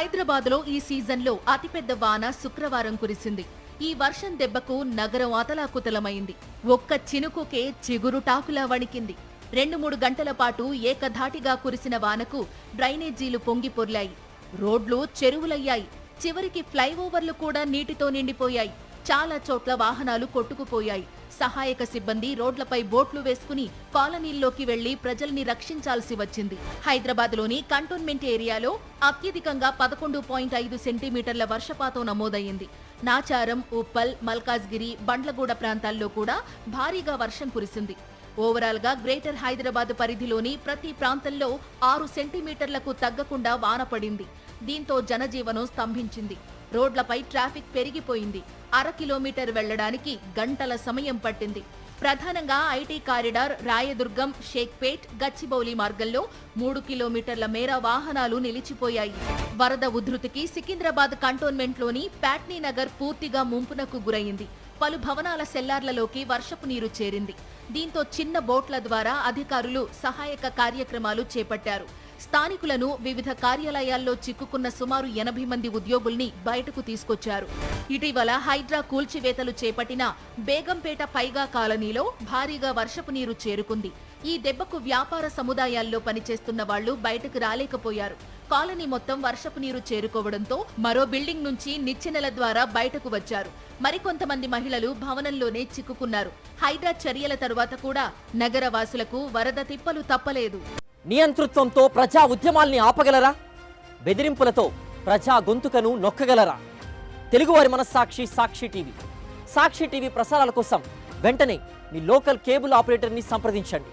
హైదరాబాద్లో ఈ సీజన్లో అతిపెద్ద వాన శుక్రవారం కురిసింది. ఈ వర్షం దెబ్బకు నగరం అతలాకుతలమైంది. ఒక్క చినుకుకే చిగురుటాకులా వణికింది. 2-3 గంటల పాటు ఏకధాటిగా కురిసిన వానకు డ్రైనేజీలు పొంగి పొర్లాయి. రోడ్లు చెరువులయ్యాయి. చివరికి ఫ్లైఓవర్లు కూడా నీటితో నిండిపోయాయి. చాలా చోట్ల వాహనాలు కొట్టుకుపోయాయి. సహాయక సిబ్బంది రోడ్లపై బోట్లు వేసుకుని కాలనీల్లోకి వెళ్లి ప్రజల్ని రక్షించాల్సి వచ్చింది. హైదరాబాద్లోని కంటోన్మెంట్ ఏరియాలో అత్యధికంగా 11.5 సెంటీమీటర్ల వర్షపాతం నమోదయ్యింది. నాచారం, ఉప్పల్, మల్కాజ్గిరి, బండ్లగూడ ప్రాంతాల్లో కూడా భారీగా వర్షం కురిసింది. ఓవరాల్ గా గ్రేటర్ హైదరాబాద్ పరిధిలోని ప్రతి ప్రాంతంలో 6 సెంటీమీటర్లకు తగ్గకుండా వాన పడింది. దీంతో జనజీవనం స్తంభించింది. రోడ్లపై ట్రాఫిక్ పెరిగిపోయింది. 1/2 కిలోమీటర్ వెళ్లడానికి గంటల సమయం పట్టింది. ప్రధానంగా ఐటీ కారిడార్, రాయదుర్గం, షేక్పేట్, గచ్చిబౌలి మార్గంలో 3 కిలోమీటర్ల మేర వాహనాలు నిలిచిపోయాయి. వరద ఉధృతికి సికింద్రాబాద్ కంటోన్మెంట్లోని ప్యాట్నీ నగర్ పూర్తిగా ముంపునకు గురైంది. పలు భవనాల సెల్లార్లలోకి వర్షపు నీరు చేరింది. దీంతో చిన్న బోట్ల ద్వారా అధికారులు సహాయక కార్యక్రమాలు చేపట్టారు. స్థానికులను వివిధ కార్యాలయాల్లో చిక్కుకున్న సుమారు 80 మంది ఉద్యోగుల్ని బయటకు తీసుకొచ్చారు. ఇటీవల హైడ్రా కూల్చివేతలు చేపట్టిన బేగంపేట పైగా కాలనీలో భారీగా వర్షపు నీరు చేరుకుంది. ఈ దెబ్బకు వ్యాపార సముదాయాల్లో పనిచేస్తున్న వాళ్లు బయటకు రాలేకపోయారు. కాలనీ మొత్తం వర్షపు నీరు చేరుకోవడంతో మరో బిల్డింగ్ నుంచి నిచ్చెనల ద్వారా బయటకు వచ్చారు. మరికొంతమంది మహిళలు భవనంలోనే చిక్కుకున్నారు. హైడ్రా చర్యల తరువాత కూడా నగర వాసులకు వరద తిప్పలు తప్పలేదు. నియంతృత్వంతో ప్రజా ఉద్యమాల్ని ఆపగలరా? బెదిరింపులతో ప్రజా గొంతుకను నొక్కగలరా? తెలుగువారి మనస్సాక్షి సాక్షి టీవీ. సాక్షి టీవీ ప్రసారాల కోసం వెంటనే మీ లోకల్ కేబుల్ ఆపరేటర్ని సంప్రదించండి.